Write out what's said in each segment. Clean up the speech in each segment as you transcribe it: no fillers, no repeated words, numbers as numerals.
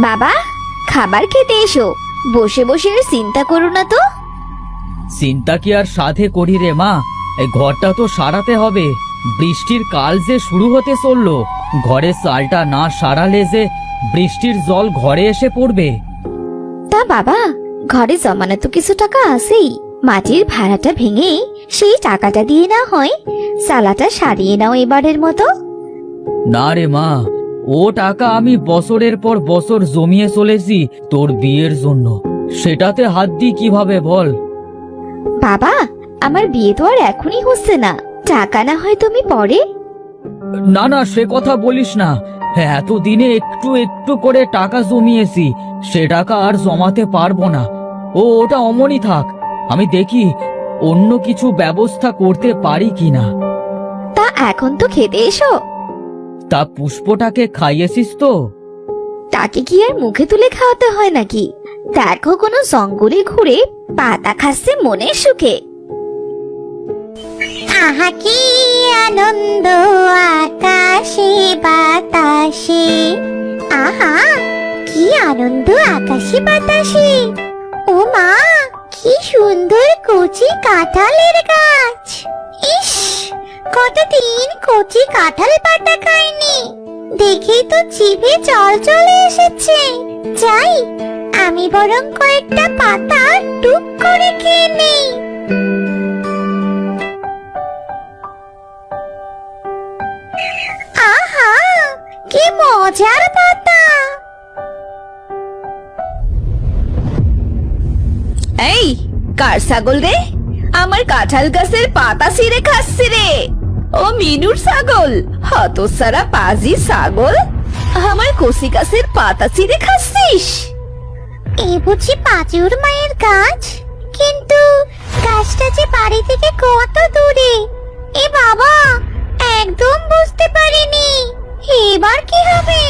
বাবা, খাবার খেতে এসো। বসে বসে আর চিন্তা করো না তো। চিন্তা কি আর সাধে করি রে মা, এই ঘরটা তো সারাতে হবে। বৃষ্টির কাল যে শুরু হতে চললো, ঘরে চালটা না সারালে যে বৃষ্টির জল ঘরে এসে পড়বে। তা বাবা, ঘরে জমানো তো কিছু টাকা আছেই। মাটির ভাড়াটা ভেঙে সেই টাকাটা দিয়ে না হয় চালাটা সারিয়ে নাও এবারের মতো। না রে মা, ও টাকা আমি বছরের পর বছর জমিয়ে চলেছি তোর বিয়ের জন্য, সেটাতে হাত দিই কিভাবে বল? বাবা, আমার বিয়ে তো আর এখনই হচ্ছে না, টাকা না হয় তুমি পরে। না না, সে কথা বলিস না। এতদিনে একটু একটু করে টাকা জমিয়েছি, সে টাকা আর জমাতে পারবো না। ওটা অমনি থাক, আমি দেখি অন্য কিছু ব্যবস্থা করতে পারি কিনা। তা এখন তো খেতে এসো। তা পুষ্পটাকে খাইয়েছিস তো? তাকে কি আর মুখে তুলে খাওয়াতে হয় নাকি? দেখো, কোনো জঙ্গলে ঘুরে পাতা খাচ্ছে মনের সুখে। আহা কি আনন্দ আকাশে বাতাসে, আহা কি আনন্দ আকাশে বাতাসে। ও মা, কি সুন্দর কচি কাঁঠালের গাছ। ইস, কতদিন কচি কাঁঠাল পাতা খাইনি, দেখেই তো জিভে জল চলে এসেছে। যাই, আমি বরং কয়েকটা পাতা টুক করে খেয়ে নেই। আহা কি মজার পাতা। এই, কার ছাগল রে? আমার কাঁঠাল গাছের পাতা ছিঁড়ে খাচ্ছে রে। ও মিনুর ছাগল, হতসারা পাজি ছাগল, আমার কচি গাছের পাতা ছিঁড়ে খাচ্ছিস? এ বুঝি পাঁচুর মায়ের গাছ, কিন্তু গাছটা যে বাড়ি থেকে কত দূরে। এ বাবা, একদম বুঝতে পারিনি, এবার কি হবে?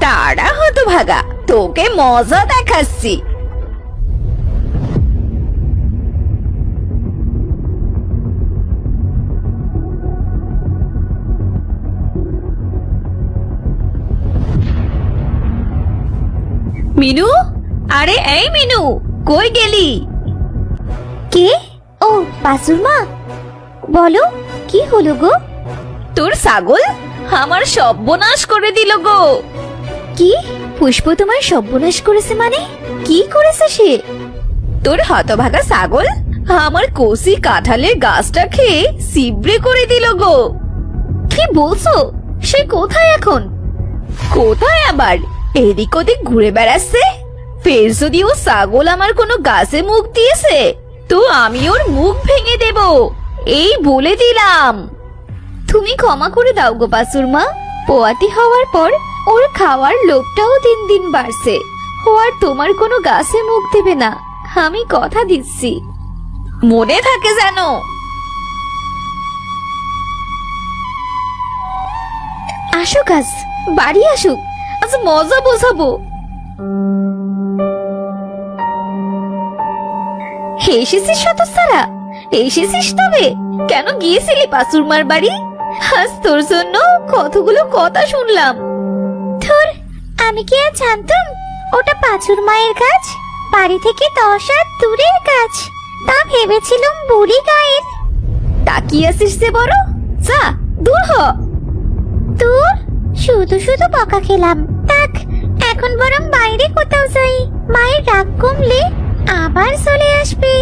তারা হতভাগা, তোকে মজা দেখাচ্ছি। মিনু, আরে এই মিনু, কই গেলি? কে? ও পাঁচুর মা, বলো কি হলো গো? তোর ছাগল আমার সর্বনাশ করে দিল গো। কি? পুষ্প তোমার সর্বনাশ করেছে মানে? কি করেছে সে? তোর হতভাগা ছাগল আমার কচি কাঁঠালের গাছটা খেয়ে সিবড়ে করে দিল গো। কি বলছো? সে কোথায় এখন? কোথায় আবার? এদিক ওদিক ঘুরে বেড়াচ্ছে। ফের যদি ও ছাগল আমার কোনো গাছে মুখ দিয়েছে তো আমি ওর মুখ ভেঙে দেব, এই বলে দিলাম। তুমি ক্ষমা করে দাও গো বাসুর মা। পোয়াতি হওয়ার পর ওর খাওয়ার লোভটাও দিন দিন বাড়ছে। ও আর তোমার কোনো গাছে মুখ দেবে না, আমি কথা দিচ্ছি। মনে থাকে যেন। আসুক, আজ বাড়ি আসুক, আজ মজা বোঝাবো। এসেছিস হতচ্ছাড়া, এসেছিস? তবে কেন গিয়েছিলি বাসুরমার বাড়ি? আজ তোর জন্য কতগুলো কথা শুনলাম। ধুর, আমি কি আর জানতাম ওটা পাঁচুর মায়ের গাছ, বাড়ি থেকে 10 হাত দূরের গাছ। তা ভেবেছিলাম বুড়ি গায়ের। তাকিয়ে আসিস যে বড়, যা দূর হ। দূর, শুধু শুধু বকা খেলাম। থাক, এখন বরং বাইরে কোথাও যাই, মায়ের রাগ কমলে আবার চলে আসবে।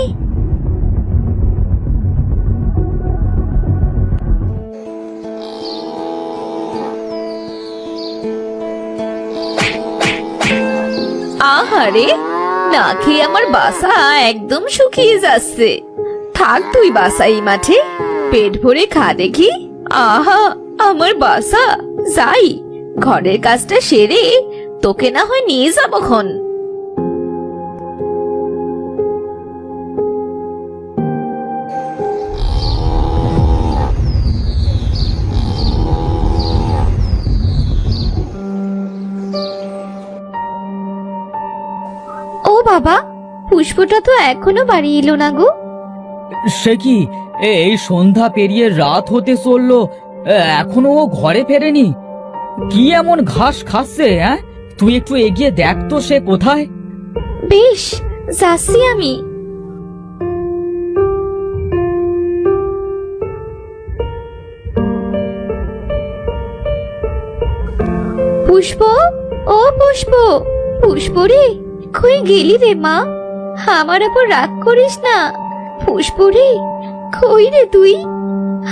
আহারে, না খেয়ে আমার বাসা একদম শুকিয়ে যাচ্ছে। থাক তুই বাসা এই মাঠে, পেট ভরে খা দেখি। আহা, আমার বাসা, যাই ঘরের কাজটা সেরে তোকে না হয় নিয়ে যাবো খন। ও বাবা, পুষ্পটা তো এখনো বাড়ি এলো না গো। সে কি, এই সন্ধ্যা পেরিয়ে রাত হতে চললো, এখনো ও ঘরে ফেরেনি? কি এমন ঘাস খাচ্ছে? তুই একটু এগিয়ে দেখ তো সে কোথায়। বেশ, যাচ্ছি আমি। পুষ্প, ও পুষ্প, পুষ্প রে, কই গেলি রে মা? আমার উপর রাগ করিস না। পুষ্প রে, কই রে তুই?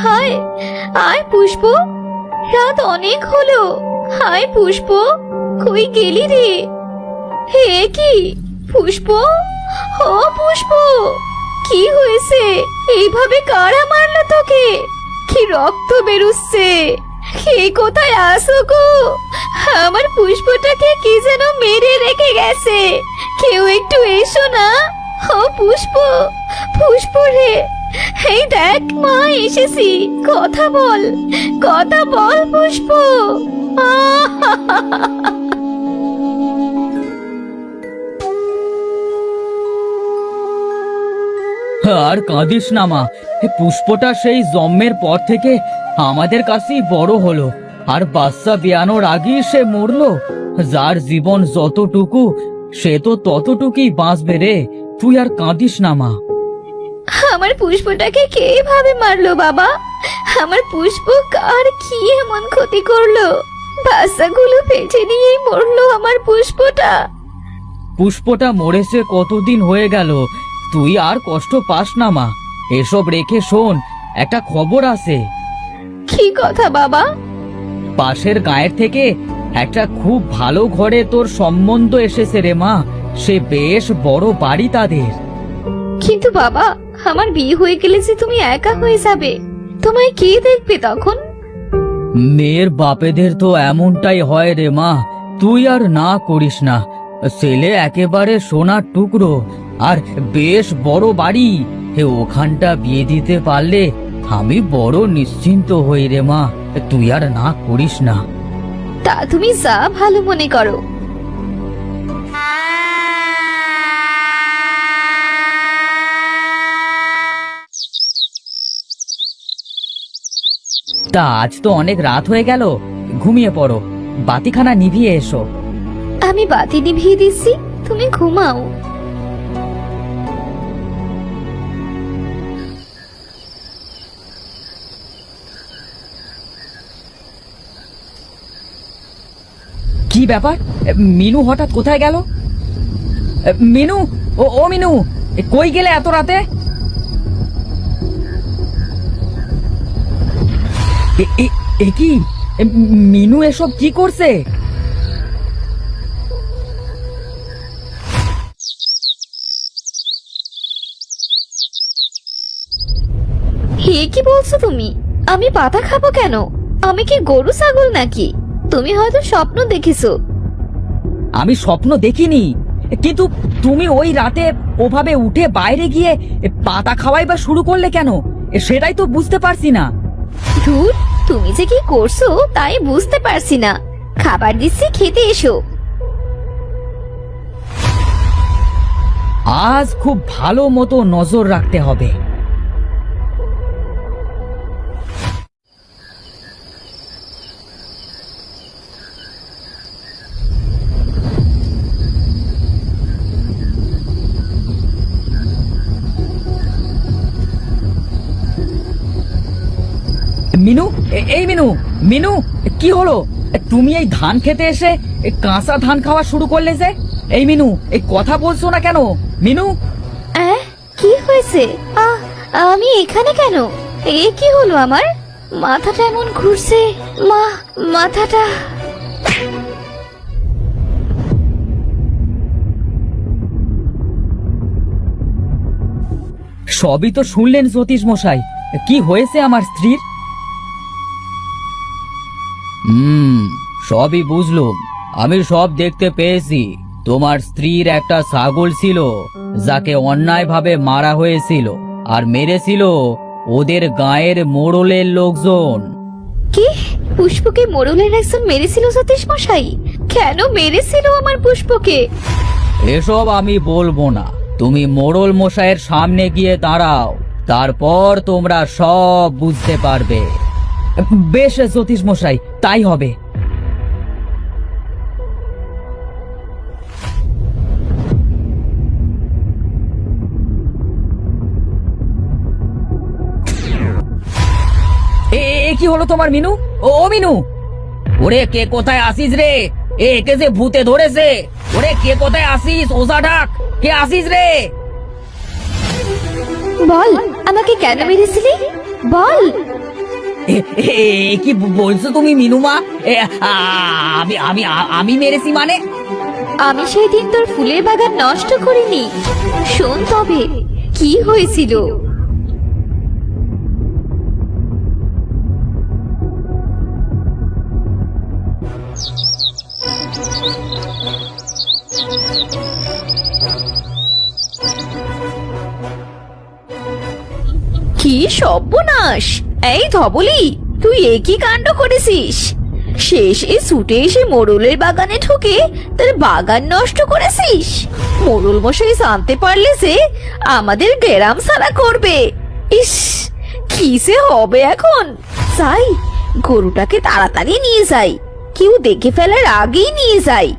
হায়, আয় পুষ্প, রাত অনেক হলো। হায় পুষ্প, কই গেলি রে? হে কি পুষ্প, ও পুষ্প, কি হয়েছে? এইভাবে কারা মারলো তোকে? কি রক্ত বেরুচ্ছে? কে কোথায় আসো গো? আমার পুষ্পটাকে কি যেন মেরে রেখে গেছে। কেউ একটু এসো না। ও পুষ্প, পুষ্প রে, এই দেখ মা এসেছি। কথা বল, কথা বল পুষ্প। আর কাঁদিস না মা, এ পুষ্পটা সেই জন্মের পর থেকে আমাদের কাছেই বড় হলো, আর বাচ্চা বিয়ানোর আগেই সে মরলো। যার জীবন যতটুকু সে তো ততটুকুই বাঁচবে রে। তুই আর কাঁদিস না মা। আমার পুষ্পটাকে কে ভাবে মারলো বাবা? আমার পুষ্প কার কি এমন ক্ষতি করলো? বাচ্চাগুলো পেটে নিয়েই মরলো আমার পুষ্পটা। পুষ্পটা মরেছে কতদিন হয়ে গেল, তুই আর কষ্ট পাস না মা। এসব রেখে শোন, একটা খবর আছে। কি কথা বাবা? পাশের গায়ের থেকে একটা খুব ভালো ঘরে তোর সম্বন্ধ এসেছে রে মা। সে বেশ বড় বাড়ি তাদের। কিন্তু বাবা, আমার বিয়ে হয়ে গেলে যে তুমি একা হয়ে যাবে, তোমায় কে দেখবে তখন? মেয়ের বাপেদের তো এমনটাই হয় রে মা। তুই আর না করিস না। ছেলে একেবারে সোনার টুকরো, আর বেশ বড় বাড়ি। ওখানটা বিয়ে দিতে পারলে আমি বড় নিশ্চিন্ত হই রে মা। তুই আর না করিস না। তা তুমি যা ভালো মনে করো। তা আজ তো অনেক রাত হয়ে গেল, ঘুমিয়ে পড়ো। বাতিখানা নিভিয়ে এসো। আমি বাতি নিভিয়ে দিচ্ছি, তুমি ঘুমাও। কি ব্যাপার? মিনু হঠাৎ কোথায় গেল? মিনু, ও মিনু, কই গেলে এত রাতে? এ কি মিনু, এসব কি করছে? হে কি বলছো তুমি? আমি পাতা খাবো কেন? আমি কি গরু ছাগল নাকি? তুমি হয়তো স্বপ্ন দেখেছো। আমি স্বপ্ন দেখিনি, কিন্তু তুমি ওই রাতে ওভাবে উঠে বাইরে গিয়ে পাতা খাওয়াই বা শুরু করলে কেন? সেটাই তো বুঝতে পারছি না। ধুর, তুমি যে কি করছো তাই বুঝতে পারছি না। খাবার দিচ্ছি, খেতে এসো। আজ খুব ভালো মতো নজর রাখতে হবে। মিনু, এই মিনু, মিনু, কি হলো? তুমি এই ধান খেতে এসে কাঁচা ধান খাওয়া শুরু করলে যে? এই মিনু, এই কথা বলছো না কেন? মিনু, কি হয়েছে? আমি এখানে কেন? এ কি হলো আমার? মাথাটা এমন ঘুরছে। মাথাটা। সবই তো শুনলেন জ্যোতিষ মশাই। কি হয়েছে আমার স্ত্রীর? সবই বুঝলুম, আমি সব দেখতে পেয়েছি। তোমার স্ত্রীর একটা ছাগল ছিল যাকে অন্যায়ভাবে মারা হয়েছিল, আর মেরেছিল ওদের গায়ের মোড়লের লোকজন। কি? পুষ্পকে মোড়লের একজন মেরেছিল জ্যোতিষ মশাই? কেন মেরেছিল আমার পুষ্পকে? এসব আমি বলবো না। তুমি মোড়ল মশাইয়ের সামনে গিয়ে দাঁড়াও, তারপর তোমরা সব বুঝতে পারবে। বেশ জ্যোতিষ মশাই, তাই হবে। কি হলো তোমার মিনু? ও মিনু, ওরে কে কোথায় আসিস রে? একে যে ভূতে ধরেছে। ওরে কে কোথায় আসিস? ওঝা ডাক, কে আসিস রে? বল, আমাকে কেন মেরেছিলি? বল। কি বলছো তুমি মিনুমা? আমি আমি আমি মেরেছি মানে? আমি সেই দিন তোর ফুলের বাগান নষ্ট করিনি। শোন তবে কি হয়েছিল। কি সর্বনাশ! এই ধবলি, তুই একই কাণ্ড করেছিস। শেষে ছুটে এসে মোড়লের বাগানে ঢুকে তার বাগান নষ্ট করেছিস। মোড়ল মশাই জানতে পারলে যে আমাদের গ্রাম সারা করবে। ইস, কি যে হবে এখন। যাই, গরুটাকে তাড়াতাড়ি নিয়ে যাই, কেউ দেখে ফেলার আগেই নিয়ে যাই।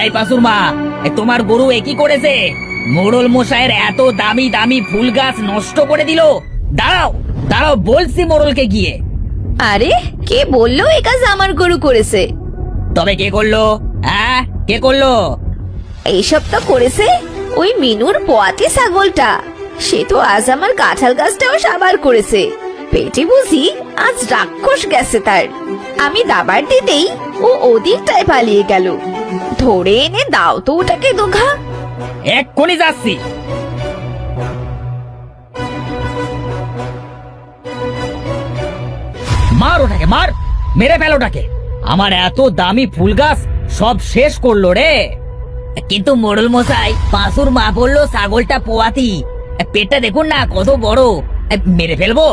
এই পাসুর মা, তোমার গরু একই করেছে। মোড়ল মশাইয়ের এত দামি দামি ফুল গাছ নষ্ট করে দিল। দাঁড়াও দাঁড়াও, বলছি মোড়লকে গিয়ে। আরে, কে বললো এ কাজ আমার গরু করেছে? তবে কে করলো? হ্যাঁ, কে করলো? এইসব তো করেছে ওই মিনুর পোয়াতি ছাগলটা। সে তো আজ আমার কাঁঠাল গাছটাও সাবার করেছে। পেটে বুঝি আজ রাক্ষস গেছে তার। আমি দাবার দিতেই ও ওদিকটায় পালিয়ে গেল। ধরে এনে দাও তো ওটাকে দোঘা। এক্ষুনি যাচ্ছি। মার ওটাকে, মার, মেরে ফেল ওটাকে। আমার এত দামি ফুল গাছ সব শেষ করলো রে। কিন্তু মোড়ল মশাই, পাঁচুর মা বললো ছাগলটা পোয়াতি। পেটটা দেখুন না কত বড়। মেরে ফেলবো?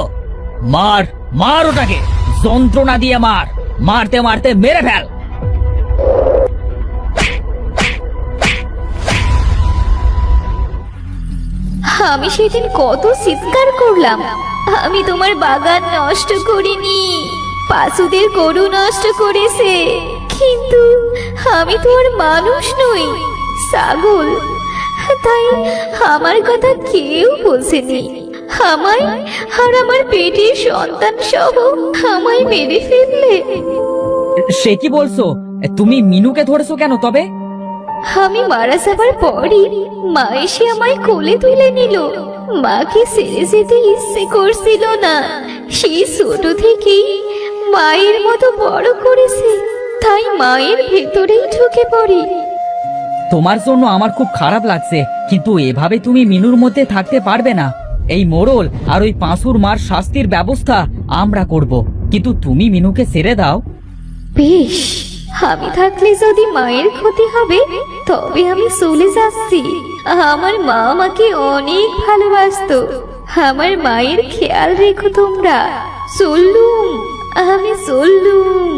মার, মার ওটাকে, যন্ত্রণা দিয়ে মার, মারতে মারতে মেরে ফেল। আমি সেদিন কত চিৎকার করলাম। আমি তোমার বাগান নষ্ট করিনি, পাশুদের গরু নষ্ট করেছে। কিন্তু আমি তো আর মানুষ নই, ছাগল। তাই আমার কথা কেউ বোঝেনি। আমায় আর আমার পেটের সন্তান সহ আমায় মেরে ফেললে। সে কি বলছো? তুমি মিনুকে ধরেছো কেন তবে? আমি মারা যাবার পরই মা এসে আমায় কোলে তুলে নিল। মাকে ছেড়ে যেতে ইচ্ছে করছিল না। সেই ছোট থেকেই মায়ের মতো বড় করেছে, তাই মায়ের ভেতরেই ঢুকে পড়ি। তোমার জন্য আমার খুব খারাপ লাগছে, কিন্তু এভাবে তুমি মিনুর মধ্যে থাকতে পারবে না। এই মোড়ল আর ওই পাঁচুর মার শাস্তির ব্যবস্থা আমরা করব, কিন্তু তুমি মিনুকে ছেড়ে দাও। বেশ, আমি থাকলে যদি মায়ের ক্ষতি হবে তবে আমি চলে যাচ্ছি। আমার মা আমাকে অনেক ভালোবাসতো। আমার মায়ের খেয়াল রেখো তোমরা। চললুম, আমি চললুম।